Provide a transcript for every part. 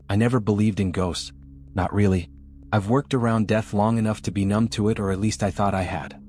I never believed in ghosts. Not really. I've worked around death long enough to be numb to it, or at least I thought I had.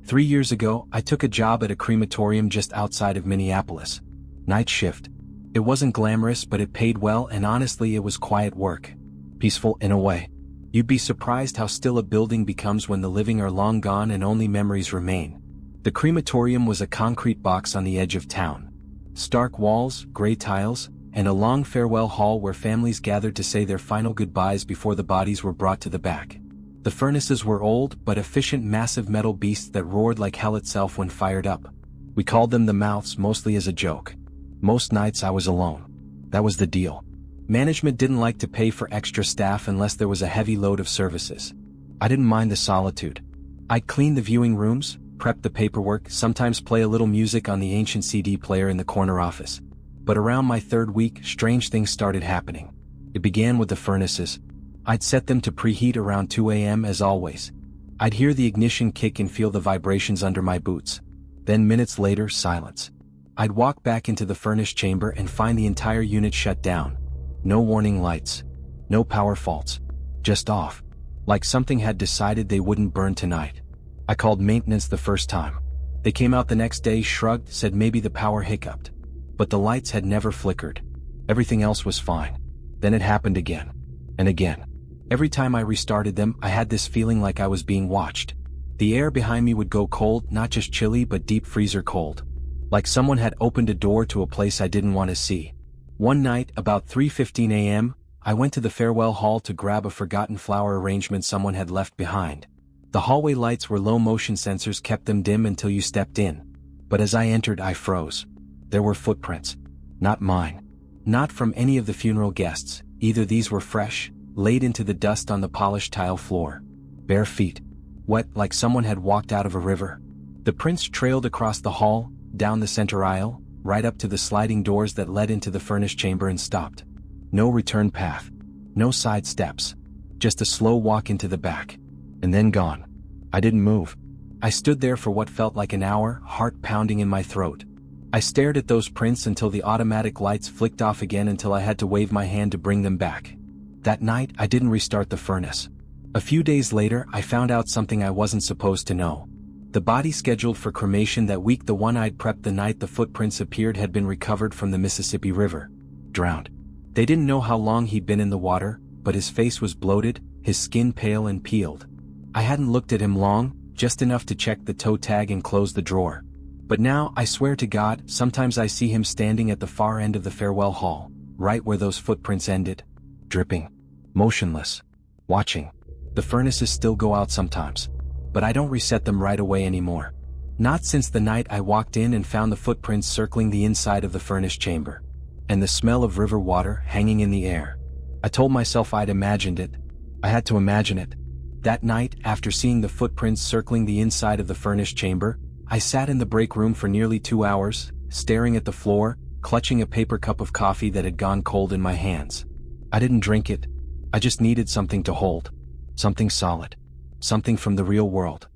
3 years ago, I took a job at a crematorium just outside of Minneapolis. Night shift. It wasn't glamorous, but it paid well, and honestly it was quiet work. Peaceful in a way. You'd be surprised how still a building becomes when the living are long gone and only memories remain. The crematorium was a concrete box on the edge of town. Stark walls, gray tiles, and a long farewell hall where families gathered to say their final goodbyes before the bodies were brought to the back. The furnaces were old but efficient, massive metal beasts that roared like hell itself when fired up. We called them the mouths, mostly as a joke. Most nights I was alone. That was the deal. Management didn't like to pay for extra staff unless there was a heavy load of services. I didn't mind the solitude. I'd clean the viewing rooms, prep the paperwork, sometimes play a little music on the ancient CD player in the corner office. But around my 3rd week, strange things started happening. It began with the furnaces. I'd set them to preheat around 2 a.m. as always. I'd hear the ignition kick and feel the vibrations under my boots. Then minutes later, silence. I'd walk back into the furnace chamber and find the entire unit shut down. No warning lights. No power faults. Just off. Like something had decided they wouldn't burn tonight. I called maintenance the first time. They came out the next day, shrugged, said maybe the power hiccuped. But the lights had never flickered. Everything else was fine. Then it happened again. And again. Every time I restarted them, I had this feeling like I was being watched. The air behind me would go cold, not just chilly but deep freezer cold. Like someone had opened a door to a place I didn't want to see. One night, about 3:15 a.m., I went to the farewell hall to grab a forgotten flower arrangement someone had left behind. The hallway lights were low motion sensors, kept them dim until you stepped in. But as I entered, I froze. There were footprints. Not mine. Not from any of the funeral guests. Either these were fresh, laid into the dust on the polished tile floor. Bare feet. Wet like someone had walked out of a river. The prints trailed across the hall, down the center aisle, right up to the sliding doors that led into the furnace chamber and stopped. No return path. No side steps. Just a slow walk into the back. And then gone. I didn't move. I stood there for what felt like an hour, heart pounding in my throat. I stared at those prints until the automatic lights flicked off again, until I had to wave my hand to bring them back. That night, I didn't restart the furnace. A few days later, I found out something I wasn't supposed to know. The body scheduled for cremation that week, the one I'd prepped the night the footprints appeared, had been recovered from the Mississippi River. Drowned. They didn't know how long he'd been in the water, but his face was bloated, his skin pale and peeled. I hadn't looked at him long, just enough to check the toe tag and close the drawer. But now, I swear to God, sometimes I see him standing at the far end of the farewell hall, right where those footprints ended. Dripping. Motionless. Watching. The furnaces still go out sometimes. But I don't reset them right away anymore. Not since the night I walked in and found the footprints circling the inside of the furnace chamber. And the smell of river water hanging in the air. I told myself I'd imagined it. I had to imagine it. That night, after seeing the footprints circling the inside of the furnace chamber, I sat in the break room for nearly 2 hours, staring at the floor, clutching a paper cup of coffee that had gone cold in my hands. I didn't drink it. I just needed something to hold. Something solid. Something from the real world.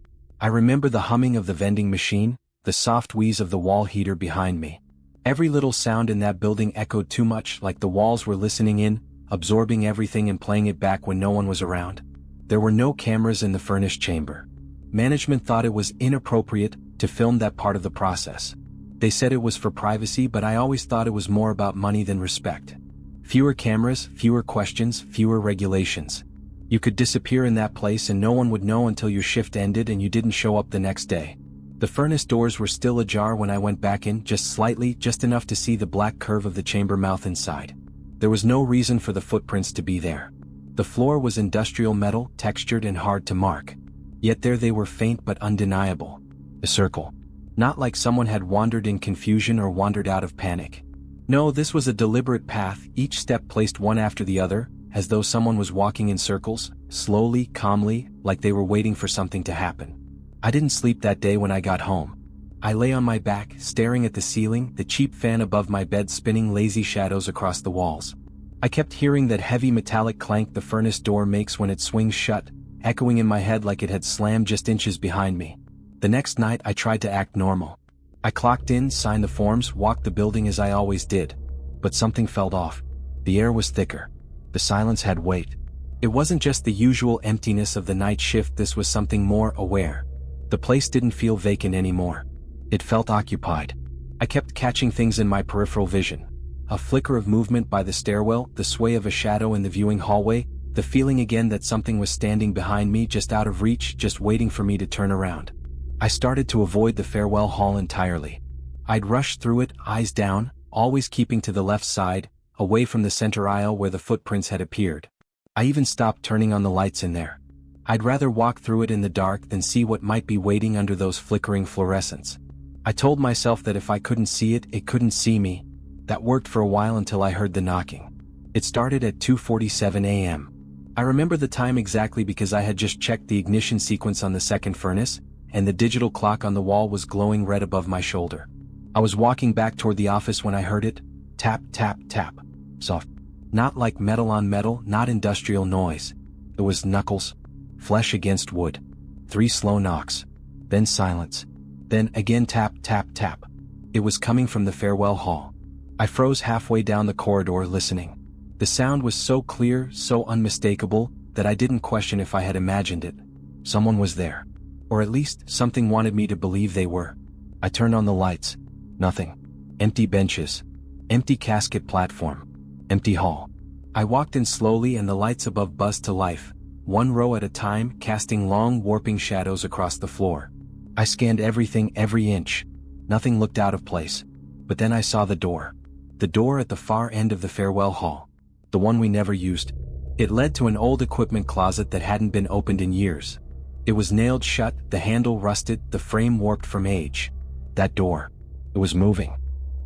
I remember the humming of the vending machine, the soft wheeze of the wall heater behind me. Every little sound in that building echoed too much, like the walls were listening in, absorbing everything and playing it back when no one was around. There were no cameras in the furnace chamber. Management thought it was inappropriate to film that part of the process. They said it was for privacy, but I always thought it was more about money than respect. Fewer cameras, fewer questions, fewer regulations. You could disappear in that place and no one would know until your shift ended and you didn't show up the next day. The furnace doors were still ajar when I went back in, just slightly, just enough to see the black curve of the chamber mouth inside. There was no reason for the footprints to be there. The floor was industrial metal, textured and hard to mark. Yet there they were, faint but undeniable. A circle. Not like someone had wandered in confusion or wandered out of panic. No, this was a deliberate path, each step placed one after the other, as though someone was walking in circles, slowly, calmly, like they were waiting for something to happen. I didn't sleep that day when I got home. I lay on my back, staring at the ceiling, the cheap fan above my bed spinning lazy shadows across the walls. I kept hearing that heavy metallic clank the furnace door makes when it swings shut, echoing in my head like it had slammed just inches behind me. The next night I tried to act normal. I clocked in, signed the forms, walked the building as I always did. But something felt off. The air was thicker. The silence had weight. It wasn't just the usual emptiness of the night shift, this was something more aware. The place didn't feel vacant anymore. It felt occupied. I kept catching things in my peripheral vision. A flicker of movement by the stairwell, the sway of a shadow in the viewing hallway, the feeling again that something was standing behind me, just out of reach, just waiting for me to turn around. I started to avoid the farewell hall entirely. I'd rush through it, eyes down, always keeping to the left side, away from the center aisle where the footprints had appeared. I even stopped turning on the lights in there. I'd rather walk through it in the dark than see what might be waiting under those flickering fluorescents. I told myself that if I couldn't see it, it couldn't see me. That worked for a while until I heard the knocking. It started at 2:47 a.m. I remember the time exactly because I had just checked the ignition sequence on the second furnace, and the digital clock on the wall was glowing red above my shoulder. I was walking back toward the office when I heard it. Tap, tap, tap. Soft. Not like metal on metal, not industrial noise. It was knuckles. Flesh against wood. 3 slow knocks. Then silence. Then again tap, tap, tap. It was coming from the farewell hall. I froze halfway down the corridor listening. The sound was so clear, so unmistakable, that I didn't question if I had imagined it. Someone was there. Or at least, something wanted me to believe they were. I turned on the lights. Nothing. Empty benches. Empty casket platform. Empty hall. I walked in slowly and the lights above buzzed to life, one row at a time, casting long warping shadows across the floor. I scanned everything, every inch. Nothing looked out of place. But then I saw the door. The door at the far end of the farewell hall. The one we never used. It led to an old equipment closet that hadn't been opened in years. It was nailed shut, the handle rusted, the frame warped from age. That door. It was moving.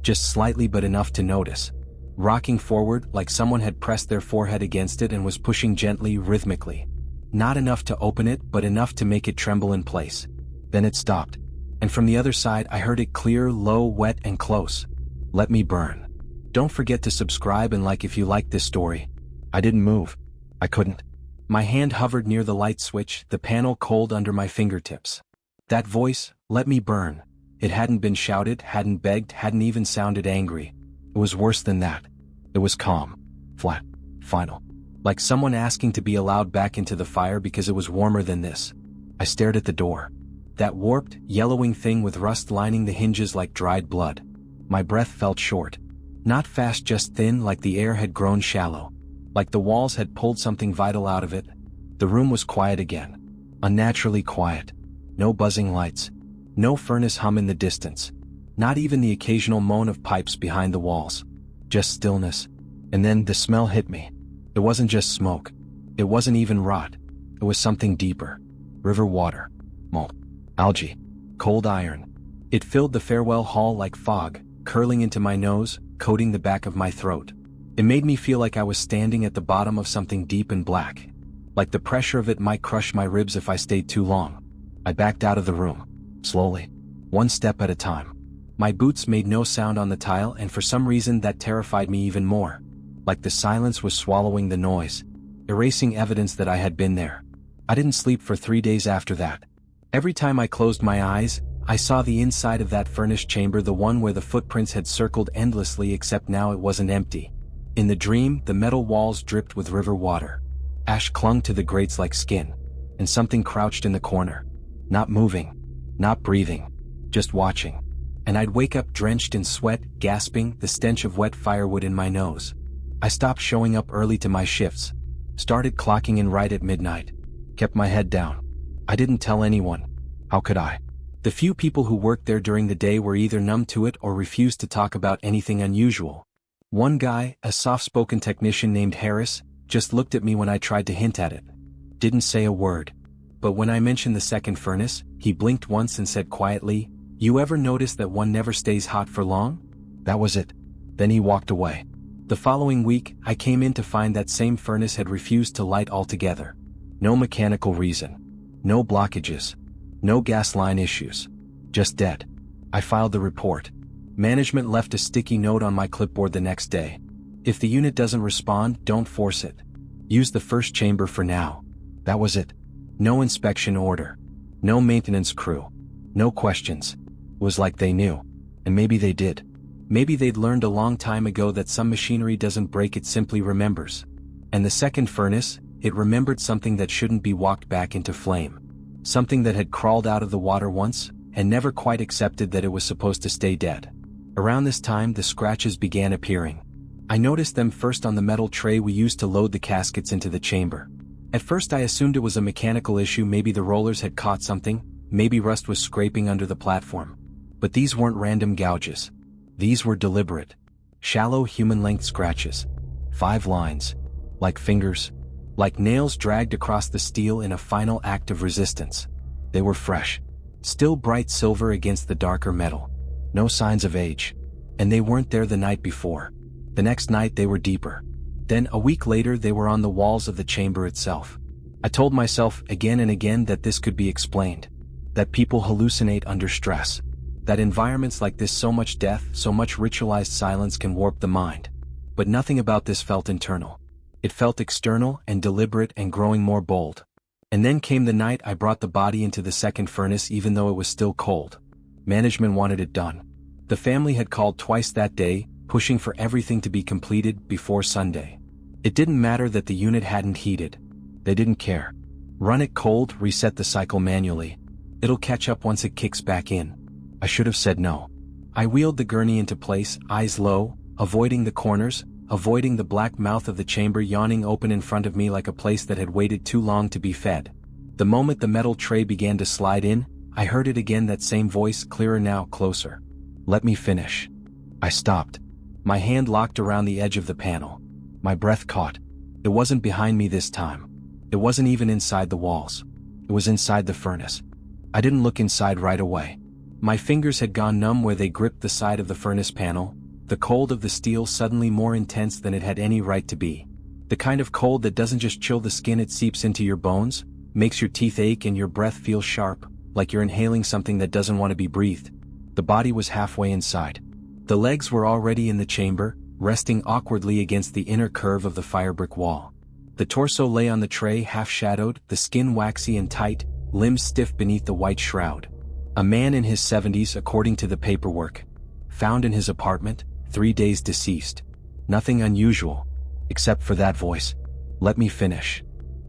Just slightly, but enough to notice. Rocking forward like someone had pressed their forehead against it and was pushing gently, rhythmically. Not enough to open it, but enough to make it tremble in place. Then it stopped. And from the other side I heard it clear, low, wet, and close. Let me burn. Don't forget to subscribe and like if you like this story. I didn't move. I couldn't. My hand hovered near the light switch, the panel cold under my fingertips. That voice, let me burn. It hadn't been shouted, hadn't begged, hadn't even sounded angry. It was worse than that. It was calm. Flat. Final. Like someone asking to be allowed back into the fire because it was warmer than this. I stared at the door. That warped, yellowing thing with rust lining the hinges like dried blood. My breath felt short. Not fast, just thin, like the air had grown shallow. Like the walls had pulled something vital out of it. The room was quiet again. Unnaturally quiet. No buzzing lights. No furnace hum in the distance. Not even the occasional moan of pipes behind the walls. Just stillness. And then the smell hit me. It wasn't just smoke. It wasn't even rot. It was something deeper. River water. Mold. Algae. Cold iron. It filled the farewell hall like fog, curling into my nose, coating the back of my throat. It made me feel like I was standing at the bottom of something deep and black. Like the pressure of it might crush my ribs if I stayed too long. I backed out of the room. Slowly. One step at a time. My boots made no sound on the tile, and for some reason that terrified me even more. Like the silence was swallowing the noise, erasing evidence that I had been there. I didn't sleep for 3 days after that. Every time I closed my eyes, I saw the inside of that furnace chamber, the one where the footprints had circled endlessly, except now it wasn't empty. In the dream, the metal walls dripped with river water. Ash clung to the grates like skin. And something crouched in the corner. Not moving. Not breathing. Just watching. And I'd wake up drenched in sweat, gasping, the stench of wet firewood in my nose. I stopped showing up early to my shifts. Started clocking in right at midnight. Kept my head down. I didn't tell anyone. How could I? The few people who worked there during the day were either numb to it or refused to talk about anything unusual. One guy, a soft-spoken technician named Harris, just looked at me when I tried to hint at it. Didn't say a word. But when I mentioned the second furnace, he blinked once and said quietly, "You ever notice that one never stays hot for long?" That was it. Then he walked away. The following week, I came in to find that same furnace had refused to light altogether. No mechanical reason. No blockages. No gas line issues. Just dead. I filed the report. Management left a sticky note on my clipboard the next day. If the unit doesn't respond, don't force it. Use the first chamber for now. That was it. No inspection order. No maintenance crew. No questions. It was like they knew. And maybe they did. Maybe they'd learned a long time ago that some machinery doesn't break, it simply remembers. And the second furnace, it remembered something that shouldn't be walked back into flame. Something that had crawled out of the water once, and never quite accepted that it was supposed to stay dead. Around this time the scratches began appearing. I noticed them first on the metal tray we used to load the caskets into the chamber. At first I assumed it was a mechanical issue, maybe the rollers had caught something, maybe rust was scraping under the platform. But these weren't random gouges. These were deliberate. Shallow human-length scratches. 5 lines. Like fingers. Like nails dragged across the steel in a final act of resistance. They were fresh. Still bright silver against the darker metal. No signs of age. And they weren't there the night before. The next night they were deeper. Then a week later they were on the walls of the chamber itself. I told myself again and again that this could be explained. That people hallucinate under stress. That environments like this, so much death, so much ritualized silence, can warp the mind. But nothing about this felt internal. It felt external and deliberate and growing more bold. And then came the night I brought the body into the second furnace, even though it was still cold. Management wanted it done. The family had called twice that day, pushing for everything to be completed before Sunday. It didn't matter that the unit hadn't heated. They didn't care. Run it cold, reset the cycle manually. It'll catch up once it kicks back in. I should have said no. I wheeled the gurney into place, eyes low, avoiding the corners, avoiding the black mouth of the chamber yawning open in front of me like a place that had waited too long to be fed. The moment the metal tray began to slide in, I heard it again, that same voice, clearer now, closer. Let me finish. I stopped. My hand locked around the edge of the panel. My breath caught. It wasn't behind me this time. It wasn't even inside the walls. It was inside the furnace. I didn't look inside right away. My fingers had gone numb where they gripped the side of the furnace panel, the cold of the steel suddenly more intense than it had any right to be. The kind of cold that doesn't just chill the skin, it seeps into your bones, makes your teeth ache and your breath feel sharp, like you're inhaling something that doesn't want to be breathed. The body was halfway inside. The legs were already in the chamber, resting awkwardly against the inner curve of the firebrick wall. The torso lay on the tray, half-shadowed, the skin waxy and tight, limbs stiff beneath the white shroud. A man in his 70s, according to the paperwork. Found in his apartment, 3 days deceased. Nothing unusual. Except for that voice. Let me finish.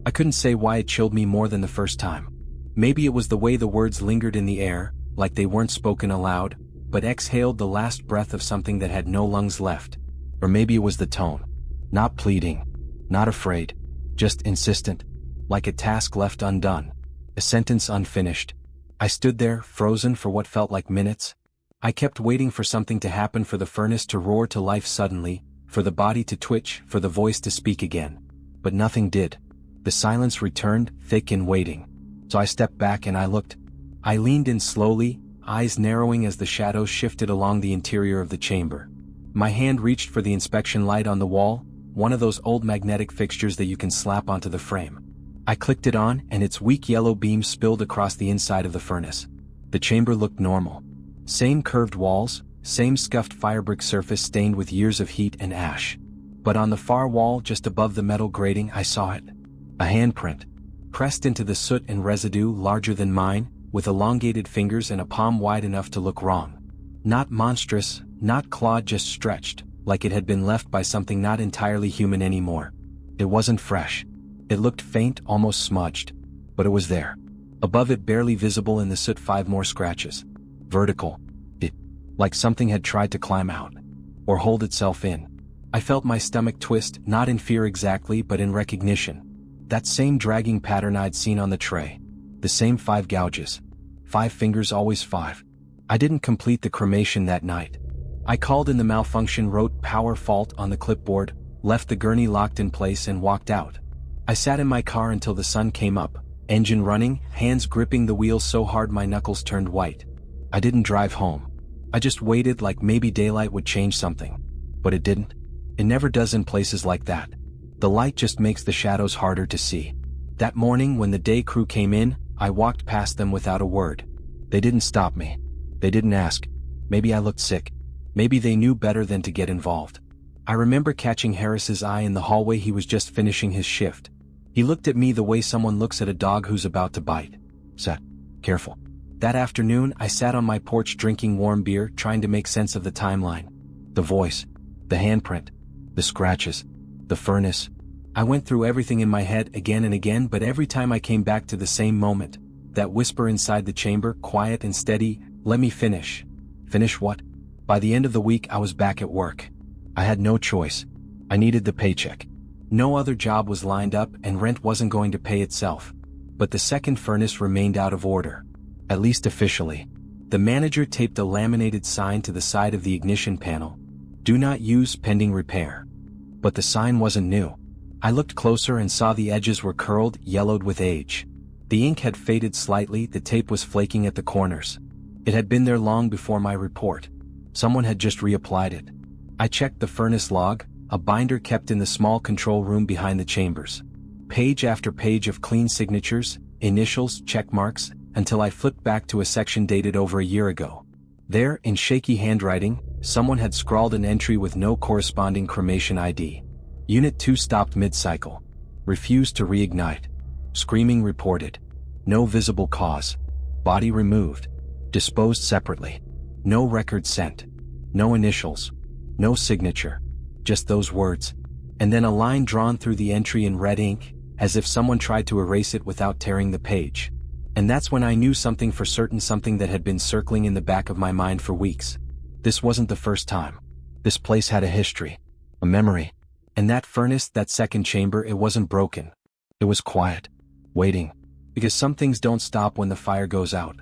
I couldn't say why it chilled me more than the first time. Maybe it was the way the words lingered in the air, like they weren't spoken aloud, but exhaled the last breath of something that had no lungs left. Or maybe it was the tone. Not pleading. Not afraid. Just insistent. Like a task left undone. A sentence unfinished. I stood there, frozen for what felt like minutes. I kept waiting for something to happen, for the furnace to roar to life suddenly, for the body to twitch, for the voice to speak again. But nothing did. The silence returned, thick and waiting. So I stepped back and I looked. I leaned in slowly, eyes narrowing as the shadows shifted along the interior of the chamber. My hand reached for the inspection light on the wall, one of those old magnetic fixtures that you can slap onto the frame. I clicked it on, and its weak yellow beam spilled across the inside of the furnace. The chamber looked normal. Same curved walls, same scuffed firebrick surface stained with years of heat and ash. But on the far wall just above the metal grating I saw it. A handprint. Pressed into the soot and residue, larger than mine, with elongated fingers and a palm wide enough to look wrong. Not monstrous, not clawed, just stretched, like it had been left by something not entirely human anymore. It wasn't fresh. It looked faint, almost smudged. But it was there. Above it, barely visible in the soot, 5 more scratches. Vertical. Like something had tried to climb out. Or hold itself in. I felt my stomach twist, not in fear exactly, but in recognition. That same dragging pattern I'd seen on the tray. The same 5 gouges. 5 fingers, always 5. I didn't complete the cremation that night. I called in the malfunction, wrote "power fault" on the clipboard, left the gurney locked in place and walked out. I sat in my car until the sun came up, engine running, hands gripping the wheel so hard my knuckles turned white. I didn't drive home. I just waited, like maybe daylight would change something. But it didn't. It never does in places like that. The light just makes the shadows harder to see. That morning when the day crew came in, I walked past them without a word. They didn't stop me. They didn't ask. Maybe I looked sick. Maybe they knew better than to get involved. I remember catching Harris's eye in the hallway. He was just finishing his shift. He looked at me the way someone looks at a dog who's about to bite. Sat. Careful. That afternoon, I sat on my porch drinking warm beer, trying to make sense of the timeline. The voice. The handprint. The scratches. The furnace. I went through everything in my head again and again, but every time I came back to the same moment, that whisper inside the chamber, quiet and steady, "Let me finish." Finish what? By the end of the week I was back at work. I had no choice. I needed the paycheck. No other job was lined up and rent wasn't going to pay itself. But the second furnace remained out of order. At least officially. The manager taped a laminated sign to the side of the ignition panel. "Do not use pending repair." But the sign wasn't new. I looked closer and saw the edges were curled, yellowed with age. The ink had faded slightly, the tape was flaking at the corners. It had been there long before my report. Someone had just reapplied it. I checked the furnace log, a binder kept in the small control room behind the chambers. Page after page of clean signatures, initials, check marks, until I flipped back to a section dated over a year ago. There, in shaky handwriting, someone had scrawled an entry with no corresponding cremation ID. Unit 2 stopped mid-cycle. Refused to reignite. Screaming reported. No visible cause. Body removed. Disposed separately. No record sent. No initials. No signature. Just those words. And then a line drawn through the entry in red ink, as if someone tried to erase it without tearing the page. And that's when I knew something for certain, something that had been circling in the back of my mind for weeks. This wasn't the first time. This place had a history. A memory. And that furnace, that second chamber, it wasn't broken. It was quiet. Waiting. Because some things don't stop when the fire goes out.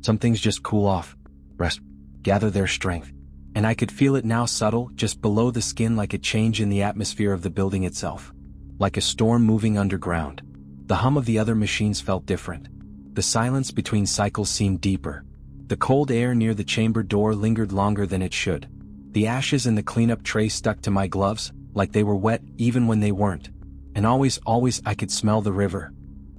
Some things just cool off. Rest. Gather their strength. And I could feel it now, subtle, just below the skin, like a change in the atmosphere of the building itself. Like a storm moving underground. The hum of the other machines felt different. The silence between cycles seemed deeper. The cold air near the chamber door lingered longer than it should. The ashes in the cleanup tray stuck to my gloves, like they were wet even when they weren't. And always I could smell the river.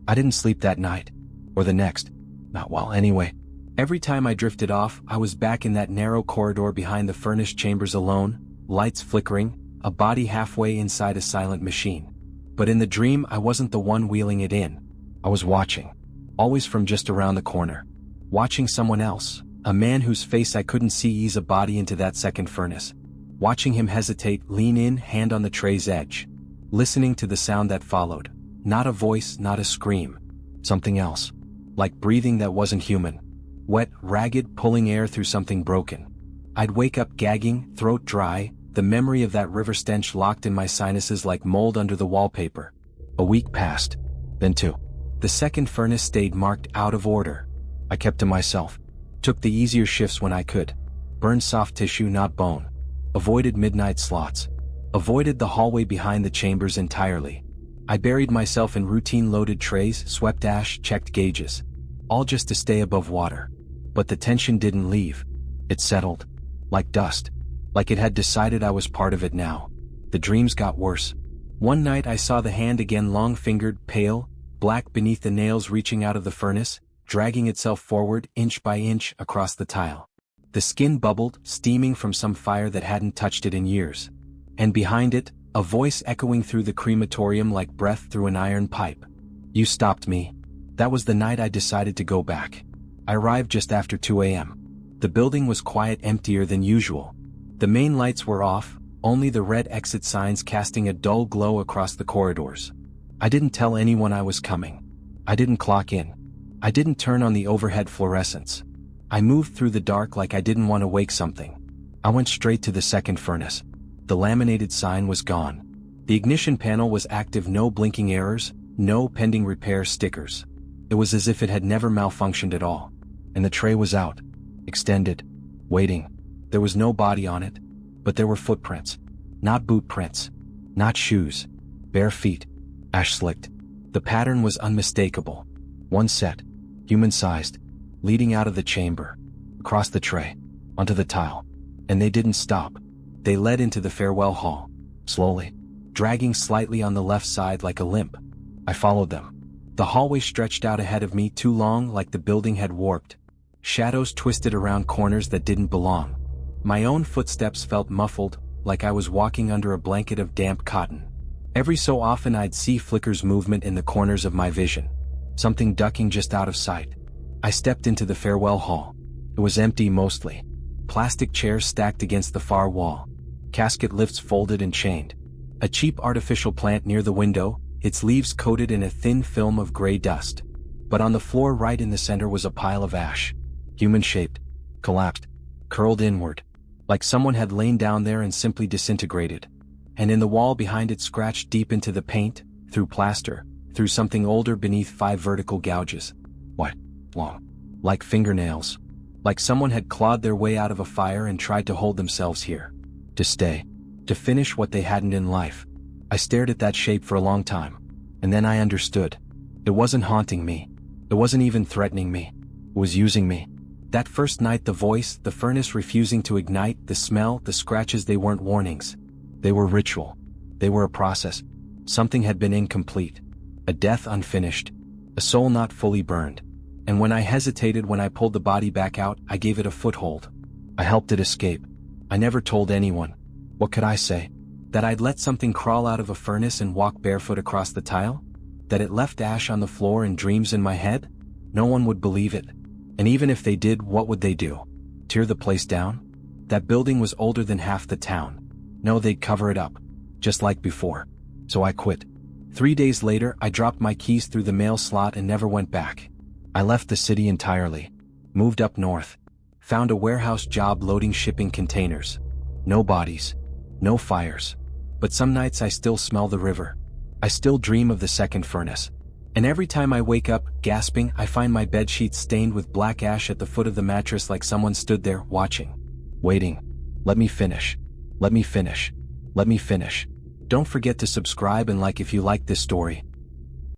I didn't sleep that night. Or the next. Not well anyway. Every time I drifted off, I was back in that narrow corridor behind the furnished chambers alone, lights flickering, a body halfway inside a silent machine. But in the dream I wasn't the one wheeling it in. I was watching. Always from just around the corner. Watching someone else, a man whose face I couldn't see, ease a body into that second furnace. Watching him hesitate, lean in, hand on the tray's edge. Listening to the sound that followed. Not a voice, not a scream. Something else. Like breathing that wasn't human. Wet, ragged, pulling air through something broken. I'd wake up gagging, throat dry, the memory of that river stench locked in my sinuses like mold under the wallpaper. A week passed. Then two. The second furnace stayed marked out of order. I kept to myself. Took the easier shifts when I could. Burned soft tissue, not bone. Avoided midnight slots. Avoided the hallway behind the chambers entirely. I buried myself in routine loaded trays, swept ash, checked gauges. All just to stay above water. But the tension didn't leave. It settled. Like dust. Like it had decided I was part of it now. The dreams got worse. One night I saw the hand again, long-fingered, pale, black beneath the nails, reaching out of the furnace, dragging itself forward, inch by inch, across the tile. The skin bubbled, steaming from some fire that hadn't touched it in years. And behind it, a voice echoing through the crematorium like breath through an iron pipe. "You stopped me." That was the night I decided to go back. I arrived just after 2 a.m. The building was quiet, emptier than usual. The main lights were off, only the red exit signs casting a dull glow across the corridors. I didn't tell anyone I was coming. I didn't clock in. I didn't turn on the overhead fluorescents. I moved through the dark like I didn't want to wake something. I went straight to the second furnace. The laminated sign was gone. The ignition panel was active, no blinking errors, no pending repair stickers. It was as if it had never malfunctioned at all. And the tray was out. Extended. Waiting. There was no body on it. But there were footprints. Not boot prints. Not shoes. Bare feet. Ash-slicked. The pattern was unmistakable. One set. Human-sized. Leading out of the chamber. Across the tray. Onto the tile. And they didn't stop. They led into the farewell hall. Slowly. Dragging slightly on the left side like a limp. I followed them. The hallway stretched out ahead of me, too long, like the building had warped. Shadows twisted around corners that didn't belong. My own footsteps felt muffled, like I was walking under a blanket of damp cotton. Every so often I'd see flickers movement in the corners of my vision. Something ducking just out of sight. I stepped into the farewell hall. It was empty mostly. Plastic chairs stacked against the far wall. Casket lifts folded and chained. A cheap artificial plant near the window, its leaves coated in a thin film of gray dust. But on the floor right in the center was a pile of ash. Human-shaped, collapsed, curled inward, like someone had lain down there and simply disintegrated. And in the wall behind it, scratched deep into the paint, through plaster, through something older beneath 5 vertical gouges. What? Long. Like fingernails. Like someone had clawed their way out of a fire and tried to hold themselves here. To stay. To finish what they hadn't in life. I stared at that shape for a long time. And then I understood. It wasn't haunting me. It wasn't even threatening me. It was using me. That first night, the voice, the furnace refusing to ignite, the smell, the scratches, they weren't warnings. They were ritual. They were a process. Something had been incomplete. A death unfinished. A soul not fully burned. And when I hesitated, when I pulled the body back out, I gave it a foothold. I helped it escape. I never told anyone. What could I say? That I'd let something crawl out of a furnace and walk barefoot across the tile? That it left ash on the floor and dreams in my head? No one would believe it. And even if they did, what would they do? Tear the place down? That building was older than half the town. No, they'd cover it up. Just like before. So I quit. 3 days later, I dropped my keys through the mail slot and never went back. I left the city entirely. Moved up north. Found a warehouse job loading shipping containers. No bodies. No fires. But some nights I still smell the river. I still dream of the second furnace. And every time I wake up, gasping, I find my bedsheets stained with black ash at the foot of the mattress, like someone stood there, watching. Waiting. Let me finish. Let me finish. Let me finish. Don't forget to subscribe and like if you like this story.